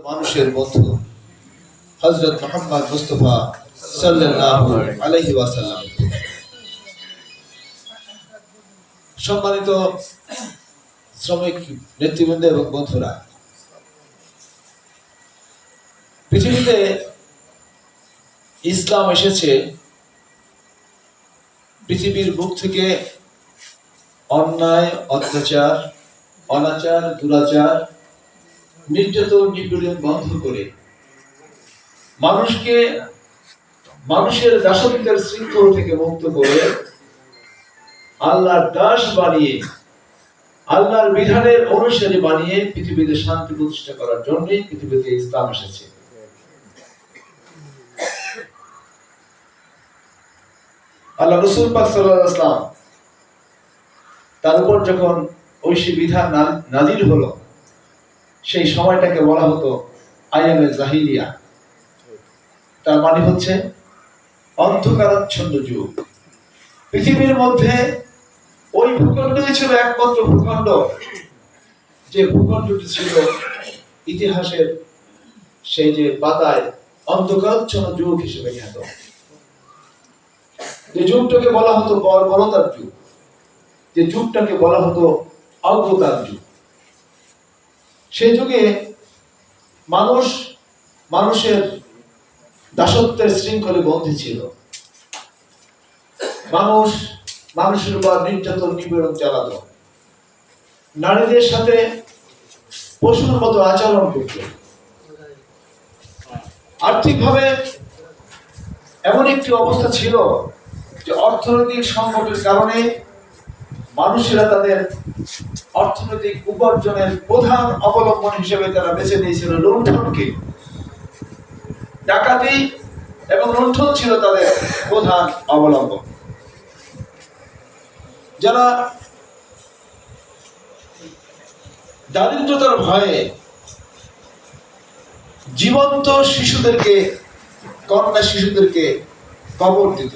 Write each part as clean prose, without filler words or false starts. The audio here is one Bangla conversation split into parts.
মানুষের বন্ধু হযরত মুহাম্মদ মুস্তাফা সাল্লাল্লাহু আলাইহি ওয়াসাল্লাম। সম্মানিত শ্রমিক নেতৃবৃন্দ এবং বন্ধুরা, পৃথিবীতে ইসলাম এসেছে পৃথিবীর বুক থেকে অন্যায়, অত্যাচার, অনাচার, দুরাচার, নির্যাতন, নিপীড়ন বন্ধ করে মানুষকে মানুষের দাসত্বের শৃঙ্খল থেকে মুক্ত করে আল্লাহর দাস বানিয়ে, আল্লাহর বিধানের অনুসারী বানিয়ে পৃথিবীতে শান্তি প্রতিষ্ঠা করার জন্য পৃথিবীতে ইসলাম এসেছে। আল্লাহ রাসূল পাক সাল্লাল্লাহু আলাইহি ওয়াসাল্লাম তার উপর যখন ঐশী বিধান নাজিল হলো, সেই সময়টাকে বলা হতো আইয়ামে জাহিলিয়া। তার মানে হচ্ছে অন্ধকারাচ্ছন্ন যুগ। পৃথিবীর মধ্যে ওই ভূখণ্ডই ছিল একমাত্র ভূখণ্ড, যে ভূখণ্ডটি ছিল ইতিহাসের সেই যে পাতায় অন্ধকারাচ্ছন্ন যুগ হিসেবে খ্যাত। যে যুগটাকে বলা হতো বর্বরতার যুগ, যে যুগটাকে বলা হতো অজ্ঞতার যুগ। সেই যুগে মানুষের দাসত্বের শৃঙ্খলে বন্দী ছিল। মানুষের উপর নির্যাতন, নিপীড়ন চালাতো। নারীদের সাথে পশুর মতো আচরণ করত। আর্থিকভাবে এমন একটি অবস্থা ছিল যে অর্থনৈতিক সংকটের কারণে মানুষেরা তাদের অর্থনৈতিক উপার্জনের প্রধান অবলম্বন হিসেবে তারা বেছে নিয়েছিল লুণ্ঠনকে। ডাকাতি এবং লুণ্ঠন ছিল তাদের প্রধান অবলম্বন। যারা দারিদ্রতার ভয়ে জীবন্ত শিশুদেরকে, কন্যা শিশুদেরকে কবর দিত।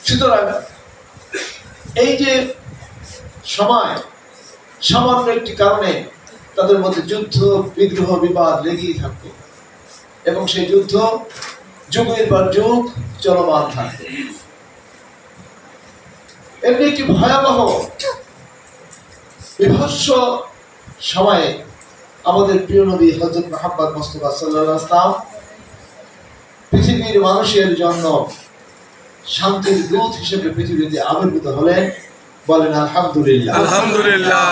সুতরাং এই যে সময়, সামান্য একটি কারণে তাদের মধ্যে যুদ্ধ, বিগ্রহ, বিবাদ লেগেই থাকতো এবং সেই যুদ্ধ যুগের পর যুগ চলমান থাকতো। এমনি একটি ভয়াবহ বিভৎস সময়ে আমাদের প্রিয় নবী হযরত মুহাম্মদ মুস্তাফা সাল্লাল্লাহু আলাইহি ওয়াসাল্লাম পৃথিবীর মানুষের জন্য শান্তির দূত হিসেবে পৃথিবীতে আবির্ভূত হলেন। বলেন আলহামদুলিল্লাহ। আলহামদুলিল্লাহ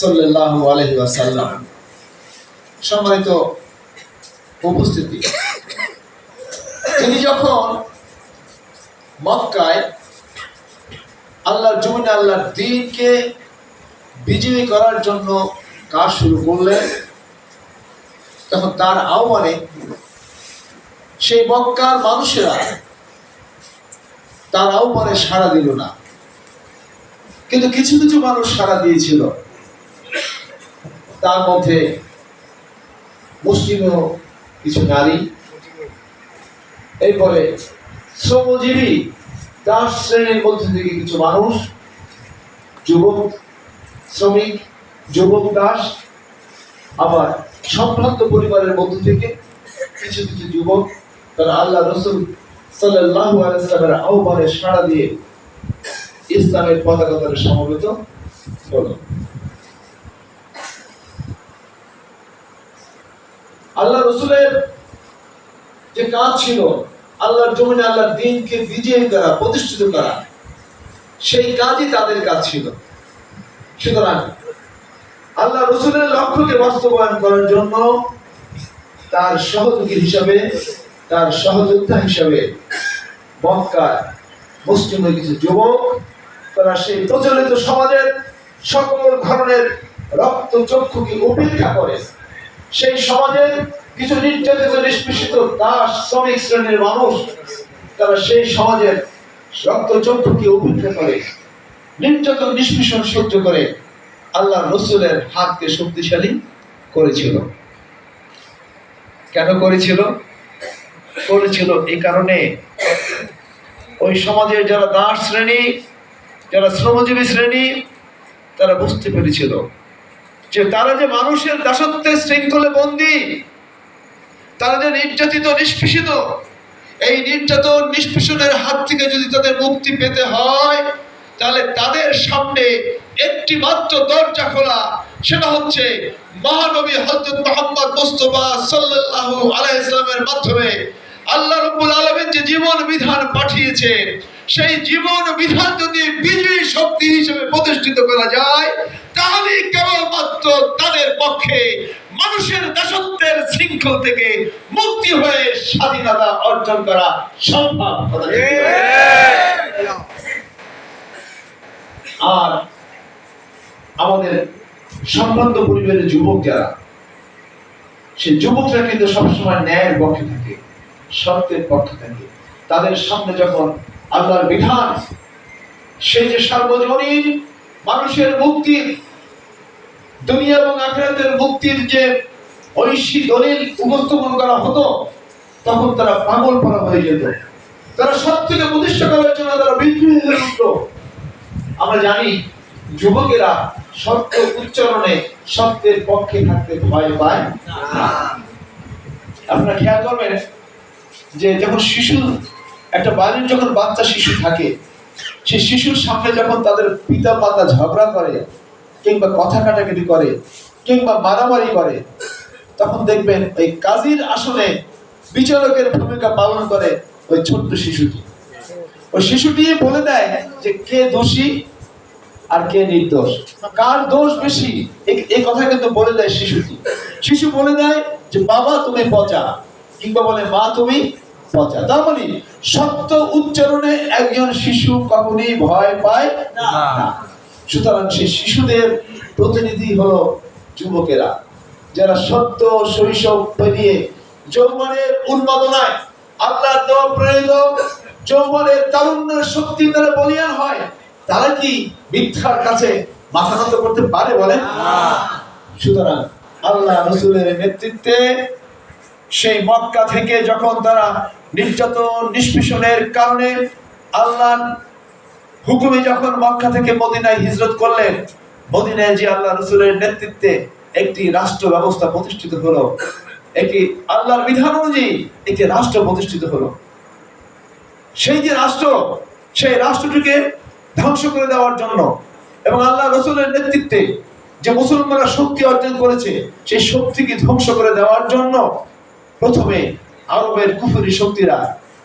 সাল্লাল্লাহু আলাইহি ওয়াসাল্লাম। সম্মানিত উপস্থিতি, তিনি যখন মক্কায় আল্লাহর জমিনে আল্লাহর দ্বীনকে বিজয়ী করার জন্য কাজ শুরু করলেন, তখন তার আহ্বানে সেই মক্কার মানুষেরা তার আহ্বানে সাড়া দিল না। কিন্তু কিছু কিছু মানুষ সাড়া দিয়েছিল। তার মধ্যে মুসলিম কিছু নারী, এরপরে শ্রমজীবী দাস শ্রেণীর মধ্যে থেকে কিছু মানুষ, যুবক শ্রমিক, যুবক দাস, আবার সম্ভ্রান্ত পরিবারের মধ্য থেকে কিছু কিছু যুবক, তারা আল্লাহ রাসূল সাল্লাল্লাহু আলাইহি ওয়াসাল্লামের আহ্বানে সাড়া দিয়ে ইসলামের পতাকা তলে সমবেত হলো। আল্লাহ রাসূলের যে কাজ ছিল আল্লাহর জমিনে আল্লাহর দ্বীনকে বিজয়ী করা, প্রতিষ্ঠিত করা, সেই কাজই তাদের কাজ ছিল। সুতরাং আল্লাহ রাসূলের লক্ষ্যকে বাস্তবায়ন করার জন্য তার সহযোগী হিসাবে, তার সহযোদ্ধা হিসাবে মক্কার মুসলিমের কিছু যুবক, তারা সেই প্রচলিত সমাজের সকল ধরনের রক্ত চক্ষুকে উপেক্ষা করে সেই সমাজের কিছু নির্যাতিত, নিষ্পেষিত দাস শ্রমিক শ্রেণীর মানুষ, তারা সেই সমাজের রক্ত চক্ষুকে উপেক্ষা করে নির্যাতন, নিষ্পেষণ সহ্য করে আল্লাহ রাসূলের হাতকে শক্তিশালী করেছিল। কেন করেছিল? এই কারণে ওই সমাজের যারা দাস শ্রেণী, যারা শ্রমজীবী শ্রেণী, তারা বুঝতে পেরেছিল যে তারা যে মানুষের দাসত্বের শৃঙ্খলে বন্দী, তারা যে নির্যাতিত নিষ্পেষিত, এই নির্যাতন নিষ্পেষণের হাত থেকে যদি তাদের মুক্তি পেতে হয়, তাহলে তাদের সামনে একটি মাত্র দরজা খোলা, সেটা হচ্ছে মহানবী হযরত মুহাম্মদ মুস্তাফা সাল্লাল্লাহু আলাইহি সাল্লামের মাধ্যমে আল্লাহ রাব্বুল আলামিন যে জীবন বিধান পাঠিয়েছেন, সেই জীবন বিধান যদি বিজয়ী শক্তি হিসেবে প্রতিষ্ঠিত করা যায়, তাহলে কেবলমাত্র তাদের পক্ষে মানুষের দাসত্বের শৃঙ্খল থেকে মুক্তি হয়ে স্বাধীনতা অর্জন করা সম্ভব। আর আমাদের সম্ভ্রান্ত পরিবারের যুবক যারা, সেই যুবকরা কিন্তু সবসময় ন্যায়ের পক্ষে থাকে, সত্যের পক্ষে থাকে। তাদের সামনে যখন আল্লাহর বিধান, সেই যে সার্বজনীন মানুষের মুক্তির, দুনিয়া এবং আখিরাতের মুক্তির যে ঐশী দলিল উপস্থাপন করা হতো, তখন তারা পাগল পারা হয়ে যেত। তারা সব থেকে প্রতিষ্ঠা করার জন্য তারা বিদ্রোহী হয়ে উঠত। আমরা জানি যুবকেরা সত্য উচ্চারণে সত্যের পক্ষে থাকতে ভয় পায় না। আপনারা খেয়াল করবেন যে যখন শিশু, একটা বাড়ির যখন বাচ্চা শিশু থাকে, সেই শিশুর সামনে যখন তাদের পিতা মাতা ঝগড়া করে, কিংবা কথা কাটাকাটি করে, কিংবা মারামারি করে, তখন দেখবেন ওই কাজীর আসনে বিচারকের ভূমিকা পালন করে ওই ছোট্ট শিশুটি। ওই শিশুটি বলে দেয় যে কে দোষী আর কে নির্দোষ, কার দোষ বেশি, এই কথা কিন্তু বলে দেয় শিশুটি। শিশু বলে দেয় যে বাবা তুমি পচা, কিংবা বলে মা তুমি পচা। তার মানে সত্য উচ্চারণে একজন শিশু কখনই ভয় পায় না। সুতরাং সেই শিশুদের প্রতিনিধি হলো যুবকেরা, যারা সত্য শৈশব পেরিয়ে যৌবনের উন্মাদনায়, আল্লাহর দেওয়া প্রেরিত যৌবনের তারুণ্যের শক্তি দ্বারা বলিয়ান হয়। তারা কি মিথ্যার কাছে মাথা নত করতে পারে বলেন? সুতরাং আল্লাহ রাসূলের নেতৃত্বে সেই মক্কা থেকে যখন তারা নির্যাতন নিষ্পেষণের কারণে আল্লাহর হুকুমে যখন মক্কা থেকে মদিনায় হিজরত করলেন, মদিনায় যে আল্লাহ রাসূলের নেতৃত্বে একটি রাষ্ট্র ব্যবস্থা প্রতিষ্ঠিত হলো, একটি আল্লাহর বিধান অনুযায়ী একটি রাষ্ট্র প্রতিষ্ঠিত হলো। সেই যে রাষ্ট্র, সেই রাষ্ট্রটিকে ধ্বংস করে দেওয়ার জন্য এবং আল্লাহ রাসূলের নেতৃত্বে যে মুসলমানরা শক্তি অর্জন করেছে, সেই শক্তিকে ধ্বংস করে দেওয়ার জন্য প্রথমে আরবের কুফরি শক্তিরা,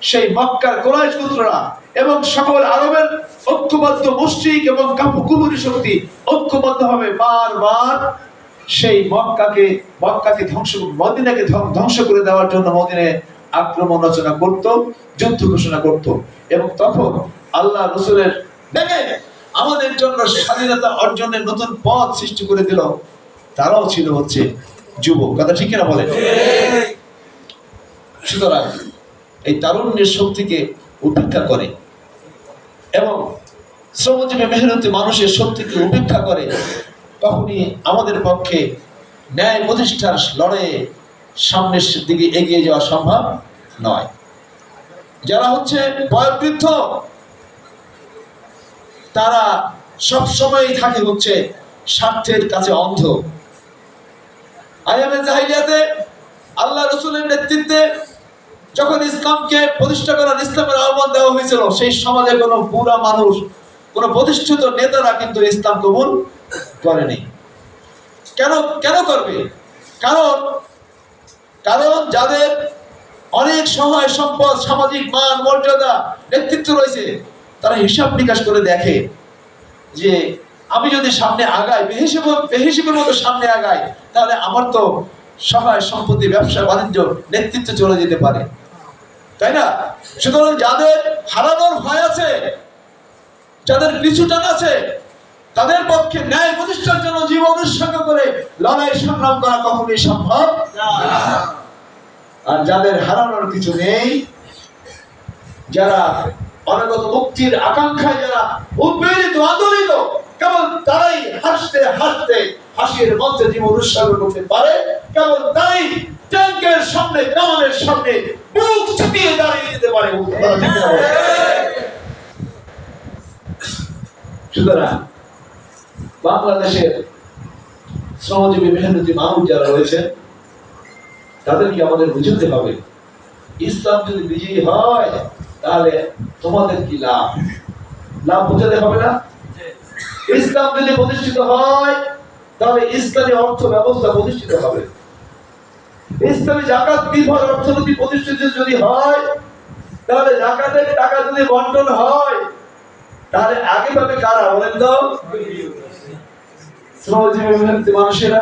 সেই মক্কার কুরাইশ গোত্ররা এবং সকল আরবের ঐক্যবদ্ধ মুশরিক এবং কুফরি শক্তি ঐক্যবদ্ধভাবে বারবার সেই মক্কাকে ধ্বংস, মদিনাকে ধ্বংস করে দেওয়ার জন্য মদিনায় আক্রমণ রচনা করত, যুদ্ধ ঘোষণা করত। এবং তখন আল্লাহ রাসূলের দেখে আমাদের জন্য স্বাধীনতা অর্জনের নতুন পথ সৃষ্টি করে দিল। তারাও ছিল হচ্ছে যুবক। কথা ঠিক কিনা বলেন? সুতরাং এই তারুণ্যের শক্তিকে উপেক্ষা করে এবং শ্রমজীবী মেহনতি মানুষের শক্তিকে উপেক্ষা করে তখনই আমাদের পক্ষে ন্যায় প্রতিষ্ঠার লড়াইয়ে সামনের দিকে এগিয়ে যাওয়া সম্ভব নয়। যারা হচ্ছে বয়োবৃদ্ধ, তারা সব সময় থাকে হচ্ছে স্বার্থের কাছে অন্ধ। আইয়ামে জাহিলিয়াতে আল্লাহ রাসূলের নেতৃত্বে যখন ইসলামকে প্রতিষ্ঠা করার, ইসলামের আহ্বান দেওয়া হয়েছিল, সেই সমাজে কোনো বুড়া মানুষ, কোনো প্রতিষ্ঠিত নেতারা কিন্তু ইসলাম কবুল করেনি। কেন করবে? কারণ যাদের অনেক সহায় সম্পদ, সামাজিক মান মর্যাদা, নেতৃত্ব রয়েছে, তারা হিসাব নিকাশ করে দেখে যে আমি যদি সামনে আগাই, বেহিসেবের মতো সামনে আগাই, তাহলে আমার তো সহায় সম্পত্তি, ব্যবসা বাণিজ্য, নেতৃত্ব চলে যেতে পারে, তাই না? সুতরাং যাদের হারানোর ভয় আছে, যাদের পিছু টান আছে, তাদের পক্ষে ন্যায় প্রতিষ্ঠার জন্য জীবন উৎসর্গ করে লড়াই সংগ্রাম করা কখনোই সম্ভব না। আর যাদের হারানোর কিছু নেই, যারা অনাগত মুক্তির আকাঙ্ক্ষায় যারা উদ্বেলিত, আন্দোলিত, কেবল তারাই হাসতে হাসতে হাসির মধ্যে জীবন উৎসর্গ করতে পারে। কেবল তারাই ট্যাঙ্কের সামনে, কামানের সামনে বুক চিতিয়ে দাঁড়িয়ে যেতে পারে। সুতরাং বাংলাদেশের শ্রমজীবী মেহনতি মানুষ যারা রয়েছে তাদেরকে আমাদের বুঝতে হবে, ইসলাম যদি বিজয়ী হয় তাহলে তোমাদের কি লাভ, লাভ বোঝাতে হবে না? ইসলাম যদি প্রতিষ্ঠিত হয় তাহলে ইসলামী অর্থ ব্যবস্থা প্রতিষ্ঠিত হবে। ইসলামী জাকাত নির্ভর অর্থনীতি প্রতিষ্ঠিত যদি হয়, তাহলে জাকাতের টাকা যদি বন্টন হয় তাহলে আগে পাবে কারা বলেন তো? শ্রমজীবী মেহনতি মানুষেরা,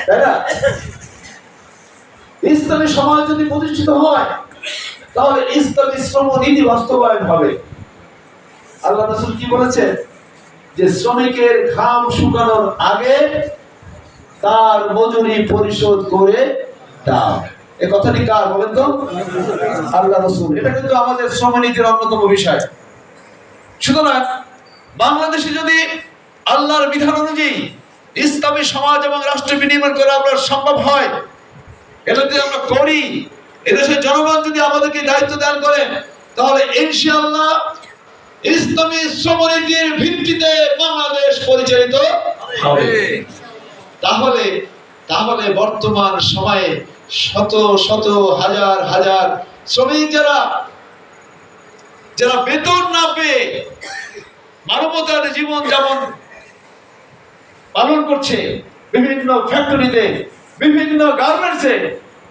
তাই না? ইসলামী সমাজ যদি প্রতিষ্ঠিত হয় তাহলে ইসলামী শ্রম নীতি বাস্তবায়ন হবে। আল্লাহ রাসূল কি বলেছেন? যে শ্রমিকের ঘাম শুকানোর আগে তার মজুরি পরিশোধ করে দাও। এই কথাটি কার বলেন তো? আল্লাহ রাসূল। এটা কিন্তু আমাদের শ্রমনীতির অন্যতম বিষয়। সুতরাং বাংলাদেশে যদি আল্লাহর বিধান অনুযায়ী ইসলামী সমাজ এবং রাষ্ট্র বিনির্মাণ করা আমরা সম্ভব হয়, এটা যদি আমরা করি, এদেশের জনগণ যদি আমাদেরকে দায়িত্ব দান করেন, তাহলে ইনশাআল্লাহ ইসলামী শ্রমনীতির ভিত্তিতে বাংলাদেশ পরিচালিত হবে। তাহলে বর্তমান সময়ে শত শত হাজার হাজার শ্রমিক যারা বেতন না পেয়ে মানবতার জীবন যেমন পালন করছে, বিভিন্ন ফ্যাক্টরিতে, বিভিন্ন গার্মেন্টসে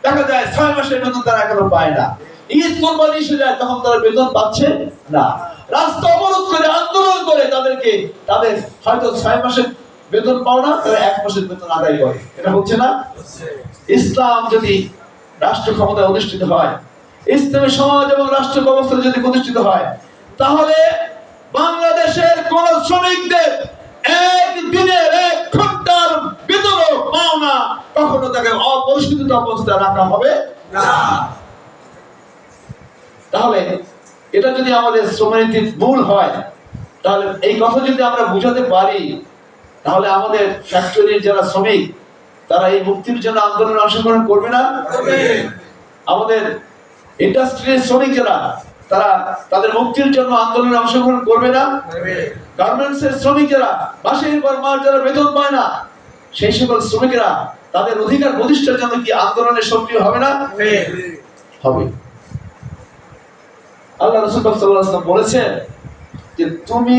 দেখা যায় 6 মাসের বেতন তারা এখনো পায় না। ঈদ কোরবানি এসে যায় তখন তারা বেতন পাচ্ছে না। রাস্তা অবরোধ করে আন্দোলন করে তাদের হয়তো 6 মাসের বেতন পাও না, তারা 1 মাসের বেতন আদায় করে। এটা হচ্ছে না? ইসলাম যদি রাষ্ট্র ক্ষমতায় অধিষ্ঠিত হয়, ইসলামী সমাজ এবং রাষ্ট্র ব্যবস্থা যদি প্রতিষ্ঠিত হয়, তাহলে বাংলাদেশের কোন শ্রমিকদের একদিনের 1 ঘন্টার বেতনও পাও না, কখনো তাকে অপরিশোধিত অবস্থায় রাখা হবে না। তাহলে এটা যদি আমাদের শ্রমনীতির মূল হয়, তাহলে এই কথা যদি আমরা বুঝাতে পারি, তাহলে আমাদের ফ্যাক্টরির যারা শ্রমিক তারা এই মুক্তির জন্য আন্দোলনে অংশগ্রহণ করবে না? আমাদের ইন্ডাস্ট্রির শ্রমিক যারা তারা তাদের মুক্তির জন্য আন্দোলনে অংশগ্রহণ করবে না? গার্মেন্টসের শ্রমিক যারা মাসের পর মাস যারা বেতন পায় না, সেই সকল শ্রমিকেরা তাদের অধিকার প্রতিষ্ঠার জন্য কি আন্দোলনে সক্রিয় হবে না? হবে। আল্লাহ রাসূল সাল্লাল্লাহু আলাইহি ওয়াসাল্লাম বলেছেন যে তুমি